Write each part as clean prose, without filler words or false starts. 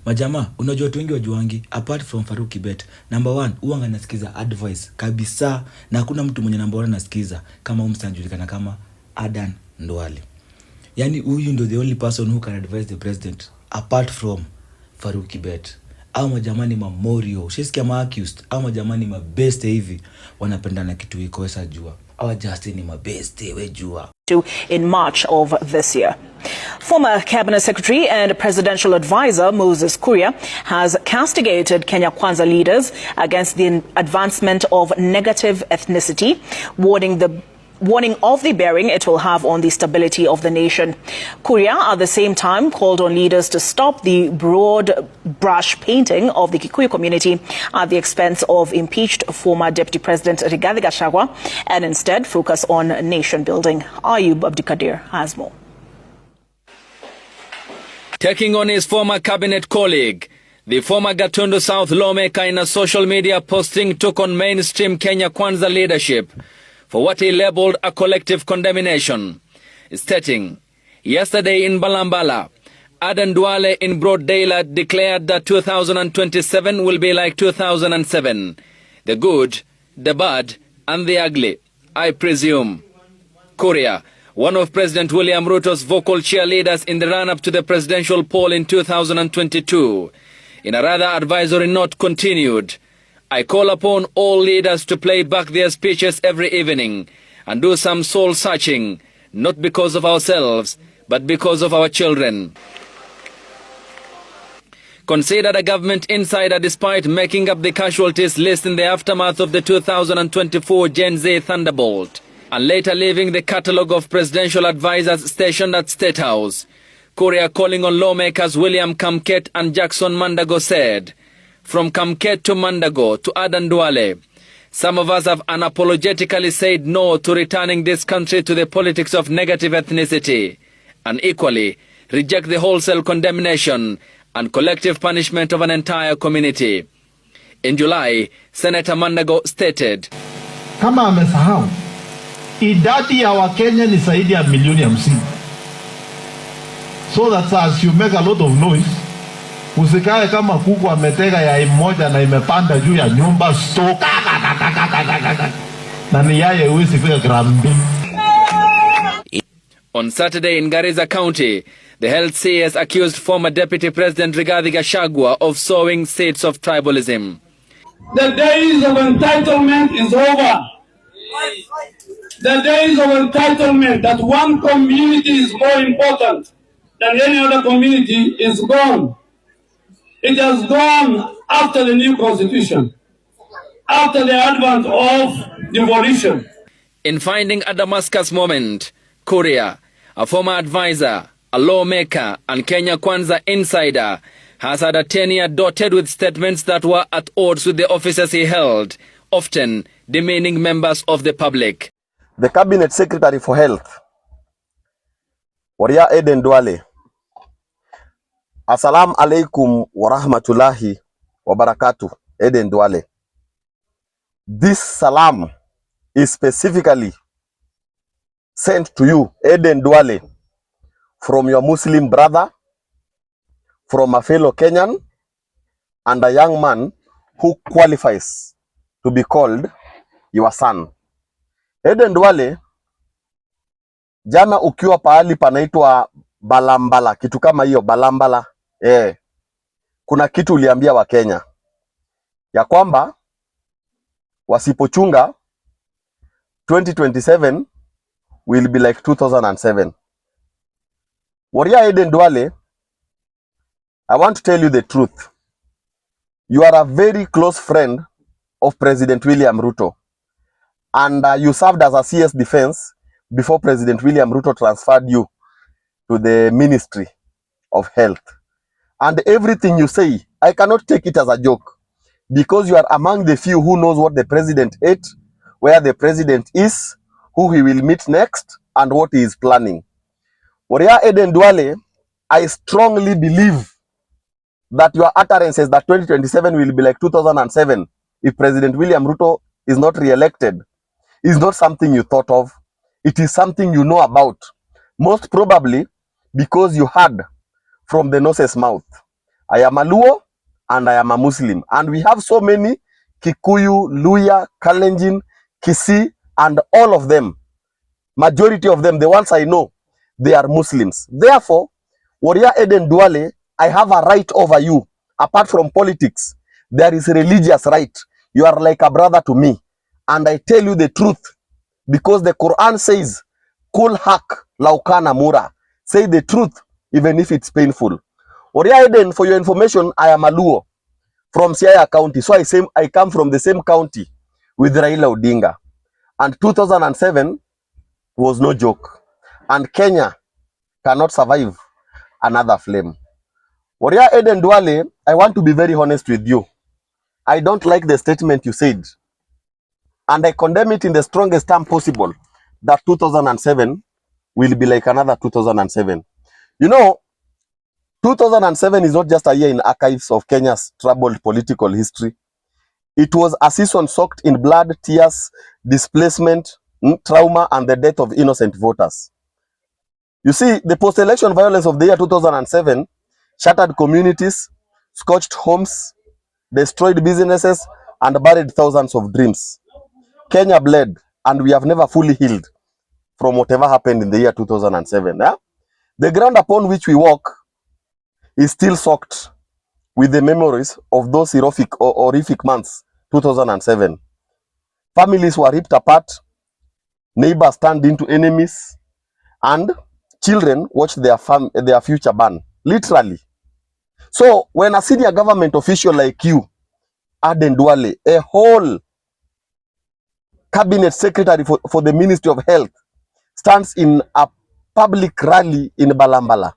Majama, unajua watu wengi wajuangi, apart from Farouk Kibet, number one, huwa nasikiza advice kabisa, na hakuna mtu mwenye number one nasikiza kama umstanjulikana kama Aden Duale. Yani huyu ndo the only person who can advise the president apart from Farouk Kibet. Au majamani mamorio, ushisikia ma-accused, au majamani mabeste hivi, wanapendana kitu ikoesa jua. Our Justin mabeste we jua. In March of this year. Former Cabinet Secretary and Presidential Advisor Moses Kuria has castigated Kenya Kwanza leaders against the advancement of negative ethnicity, warning of the bearing it will have on the stability of the nation. Kuria, at the same time, called on leaders to stop the broad brush painting of the Kikuyu community at the expense of impeached former Deputy President Rigathi Gachagua and instead focus on nation building. Ayub Abdikadir has more. Taking on his former cabinet colleague, the former Gatundu South lawmaker in a social media posting took on mainstream Kenya Kwanza leadership for what he labeled a collective condemnation, stating, yesterday in Balambala, Aden Duale in broad daylight declared that 2027 will be like 2007. The good, the bad, and the ugly, I presume. Kuria, one of President William Ruto's vocal cheerleaders in the run-up to the presidential poll in 2022, in a rather advisory note continued, I call upon all leaders to play back their speeches every evening and do some soul-searching, not because of ourselves, but because of our children. Considered a government insider despite making up the casualties list in the aftermath of the 2024 Genz Thunderbolt, and later leaving the catalogue of presidential advisors stationed at State House, Kuria, calling on lawmakers William Kamket and Jackson Mandago, said, from Kamket to Mandago to Aden Duale, some of us have unapologetically said no to returning this country to the politics of negative ethnicity, and equally reject the wholesale condemnation and collective punishment of an entire community. In July, Senator Mandago stated, kama amesahau, idadi ya Wakenya ni zaidi ya milioni 50. So that as you make a lot of noise, usikae kama kuku ametega yai moja na imepanda juu ya nyumba stoka na ni yai huwezi fika grambi. On Saturday in Garissa County, the health CS accused former Deputy President Rigathi Gachagua of sowing seeds of tribalism. The days of entitlement is over. The days of entitlement that one community is more important than any other community is gone. It has gone after the new constitution, after the advent of devolution. In finding a Damascus moment, Kuria, a former advisor, a lawmaker, and Kenya Kwanza insider, has had a tenure dotted with statements that were at odds with the offices he held, often demeaning members of the public. The Cabinet Secretary for Health, Waria Aden Duale. Assalamu alaikum wa rahmatullahi wa barakatuh, Aden Duale. This salam is specifically sent to you, Aden Duale, from your Muslim brother, from a fellow Kenyan, and a young man who qualifies to be called your son. Aden Duale, jana ukiwa pahali panaitwa Balambala, kitu kama hiyo Balambala, kuna kitu uliambia wa Kenya ya kwamba wasipochunga 2027 will be like 2007. Waria Aden Duale, I want to tell you the truth. You are a very close friend of President William Ruto, and you served as a CS defense before President William Ruto transferred you to the Ministry of Health. And everything you say, I cannot take it as a joke, because you are among the few who knows what the president ate, where the president is, who he will meet next, and what he is planning. Waria Aden Duale, I strongly believe that your utterances that 2027 will be like 2007 if President William Ruto is not re-elected is not something you thought of. It is something you know about. Most probably because you heard from the nurse's mouth I am a Luo and I am a Muslim. And we have so many Kikuyu, Luya, Kalenjin, Kisii, and all of them. Majority of them, the ones I know, they are Muslims. Therefore, Warrior Aden Duale, I have a right over you. Apart from politics, there is a religious right. You are like a brother to me. And I tell you the truth. Because the Quran says, Kul haq laukana mura. Say the truth, even if it's painful. Warrior Aden, for your information, I am a Luo from Siaya County. So I come from the same county with Raila Odinga. And 2007 was no joke. And Kenya cannot survive another flame. Warrior Aden Duale, I want to be very honest with you. I don't like the statement you said. And I condemn it in the strongest term possible. That 2007 will be like another 2007. You know, 2007 is not just a year in archives of Kenya's troubled political history. It was a season soaked in blood, tears, displacement, trauma, and the death of innocent voters. You see, the post-election violence of the year 2007 shattered communities, scorched homes, destroyed businesses, and buried thousands of dreams. Kenya bled, and we have never fully healed from whatever happened in the year 2007. The ground upon which we walk is still soaked with the memories of those horrific months, 2007. Families were ripped apart, neighbors turned into enemies, and children watched their future burn, literally. So when a senior government official like you, Aden Duale, a whole cabinet secretary for the Ministry of Health, stands in a public rally in Balambala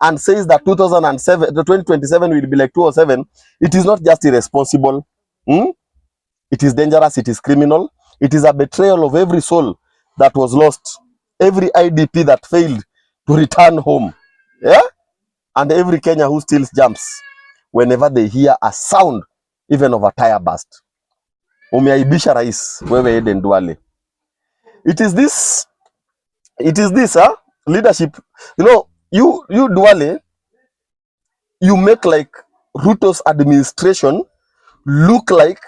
and says that 2027 will be like 2007, it is not just irresponsible. It is dangerous, it is criminal. It is a betrayal of every soul that was lost, every IDP that failed to return home. Yeah? And every Kenya who still jumps whenever they hear a sound, even of a tire burst. Umeaibisha rais, wewe Aden Duale. It is this leadership. You know, you Duale, you make like Ruto's administration look like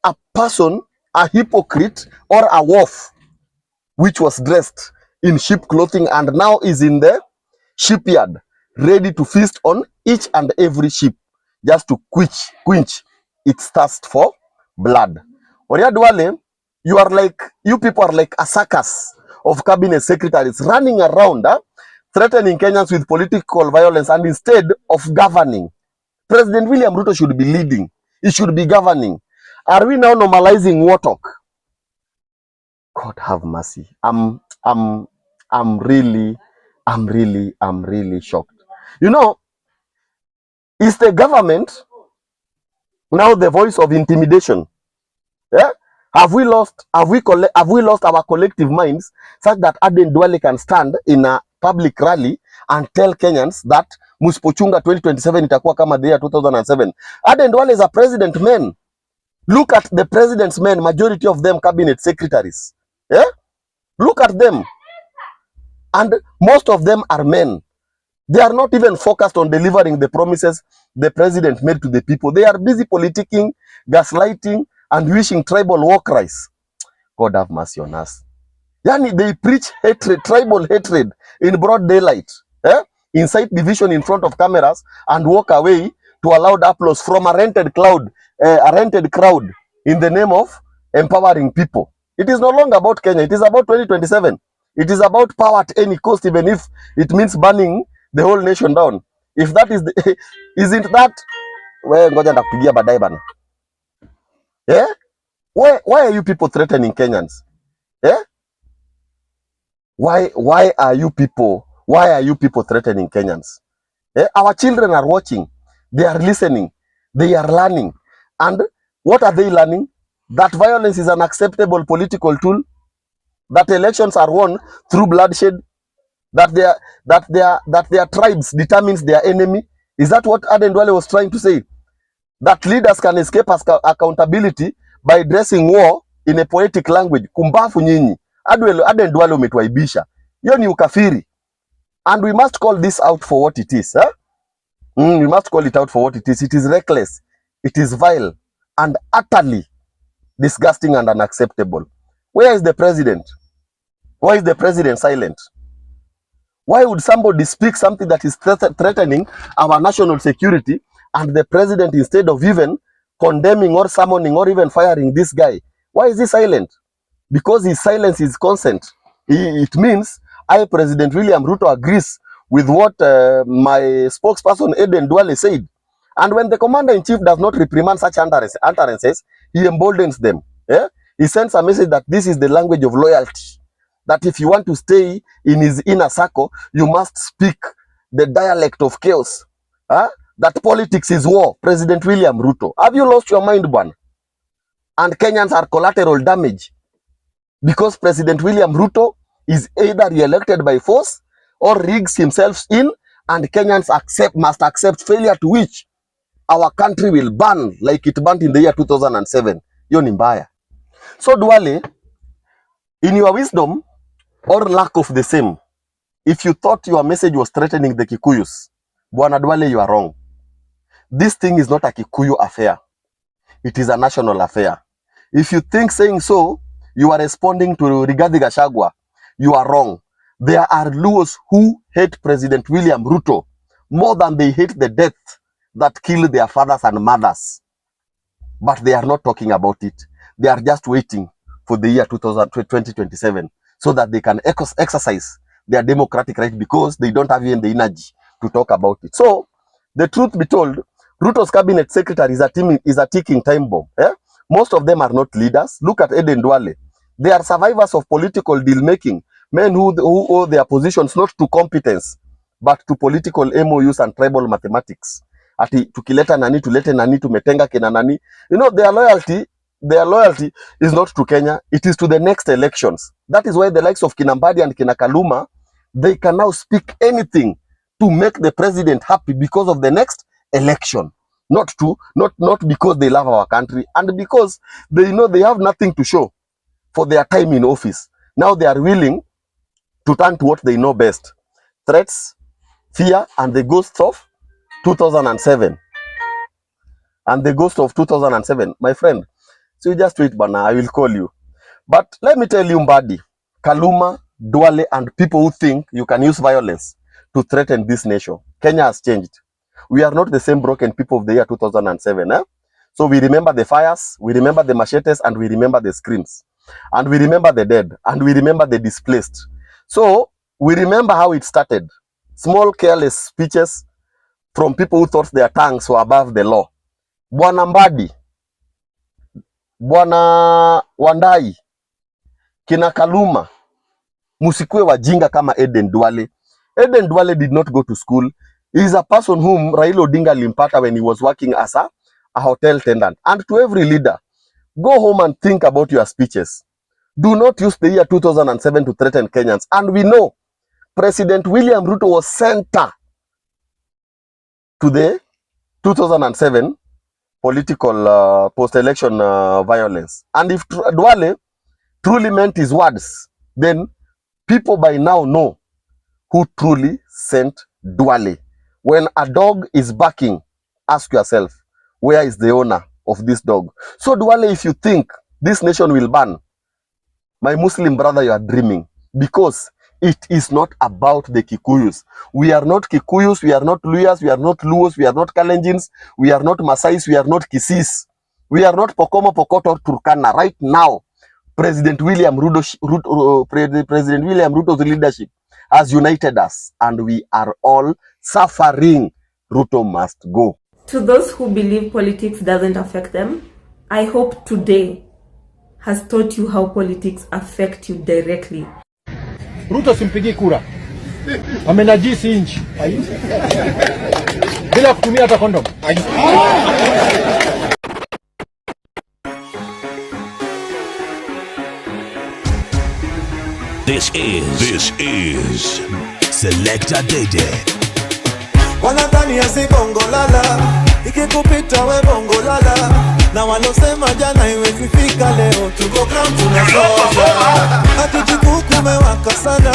a person, a hypocrite, or a wolf which was dressed in sheep clothing and now is in the shipyard, ready to feast on each and every sheep, just to quench its thirst for blood. Warrior Duale, you people are like a circus of cabinet secretaries running around, threatening Kenyans with political violence, and instead of governing. President William Ruto should be leading. He should be governing. Are we now normalizing war talk? God have mercy. I'm really shocked. You know, is the government now the voice of intimidation? Yeah? Have we lost our collective minds such that Aden Duale can stand in a public rally and tell Kenyans that musipochunga 2027 itakuwa kama the year 2007? Aden Duale is a president man. Look at the president's men, majority of them cabinet secretaries. Yeah? Look at them. And most of them are men. They are not even focused on delivering the promises the president made to the people. They are busy politicking, gaslighting, and wishing tribal war cries. God have mercy on us. Yani, they preach hatred, tribal hatred in broad daylight. Incite division in front of cameras and walk away to a loud applause from a rented crowd in the name of empowering people. It is no longer about Kenya. It is about 2027. It is about power at any cost, even if it means burning the whole nation down. If that is the, isn't that, well, ngoja ndakupigia baadaye bana. Yeah? Why are you people threatening Kenyans? Yeah? Why are you people threatening Kenyans? Yeah? Our children are watching. They are listening. They are learning. And what are they learning? That violence is an acceptable political tool. That elections are won through bloodshed. That their tribes determines their enemy. Is that what Aden Duale was trying to say? That leaders can escape accountability by dressing war in a poetic language. Kumbafu nyinyi. Aden Duale umetuaibisha. Hiyo ni ukafiri. And we must call this out for what it is. We must call it out for what it is. It is reckless. It is vile and utterly disgusting and unacceptable. Where is the president? Why is the president silent? Why would somebody speak something that is threatening our national security, and the president, instead of even condemning or summoning or even firing this guy, why is he silent? Because his silence is consent. It means I, President William Ruto, agrees with what my spokesperson Aden Duale said. And when the commander-in-chief does not reprimand such utterances, he emboldens them. He sends a message that this is the language of loyalty. That if you want to stay in his inner circle, you must speak the dialect of chaos. That politics is war. President William Ruto, have you lost your mind, man? And Kenyans are collateral damage because President William Ruto is either re-elected by force or rigs himself in, and Kenyans must accept failure, to which our country will burn like it burned in the year 2007. Hiyo ni mbaya. So Duale, in your wisdom or lack of the same, if you thought your message was threatening the Kikuyus, Bwana Duale, you are wrong. This thing is not a Kikuyu affair. It is a national affair. If you think saying so, you are responding to Rigathi Gachagua, you are wrong. There are Luos who hate President William Ruto more than they hate the death that killed their fathers and mothers. But they are not talking about it. They are just waiting for the year 2027 so that they can exercise their democratic right, because they don't have even the energy to talk about it. So, the truth be told, Ruto's cabinet secretary is a ticking time bomb. Most of them are not leaders. Look at Aden Duale. They are survivors of political deal-making, men who owe their positions not to competence, but to political MOUs and tribal mathematics. Ati tukileta nani, tulete nani, tumetenga kina nani. You know, their loyalty is not to Kenya. It is to the next elections. That is why the likes of Kinambadi and Kinakaluma, they can now speak anything to make the president happy because of the next election. Not because they love our country, and because they know they have nothing to show for their time in office. Now they are willing to turn to what they know best. Threats, fear, and the ghost of 2007. And the ghost of 2007. My friend, so you just wait, Bana, I will call you. But let me tell you, Mbadi, Kaluma, Duale, and people who think you can use violence to threaten this nation. Kenya has changed. We are not the same broken people of the year 2007. So we remember the fires, we remember the machetes, and we remember the screams. And we remember the dead, and we remember the displaced. So we remember how it started. Small, careless speeches from people who thought their tongues were above the law. Bwana Mbadi, Bwana Wandai, Kina Kaluma, musikue wajinga kama Aden Duale. Aden Duale did not go to school. He is a person whom Raila Odinga limpata when he was working as a hotel attendant. And to every leader, go home and think about your speeches. Do not use the year 2007 to threaten Kenyans. And we know President William Ruto was center to the 2007 political post-election violence. And if Duale truly meant his words, then people by now know who truly sent Duale. When a dog is barking, ask yourself, where is the owner of this dog? So Duale, if you think this nation will burn, my Muslim brother, you are dreaming, because it is not about the Kikuyus. We are not Kikuyus, we are not Luyas, we are not Luos, we are not Kalenjins, we are not Masais, we are not Kisis, we are not Pokomo, Pokot, or Turkana. Right now, President William Ruto's leadership has united us, and we are all suffering. Ruto must go. To those who believe politics doesn't affect them, I hope today has taught you how politics affect you directly. Ruto simpigi kura. Amenajisi inchi. Bila kutumia hata kondom. This is Selector Dede. Wanadhani ya si bongo lala, ikikupita we bongo lala, na walosema jana iwezi fika leo, tuko ground tunasonga. Hati jikuku mewaka sana,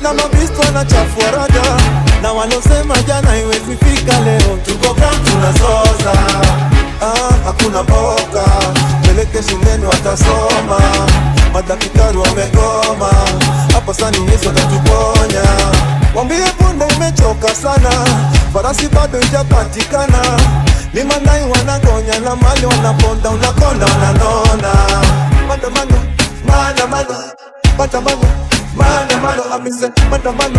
na mabisto na chafua rada, na walosema jana iwezi fika leo, tuko ground tunazoza. Hakuna boka, peleke shuleni watasoma, madaktari wamegoma, hapa sani Yesu atatuponya. Wambie punde imechoka sana, farasi bado ijapatikana, mimanai wanagonya na mali wanaponda, unakonda wananona. Maandamano, maandamano, maandamano, maandamano, amise maandamano,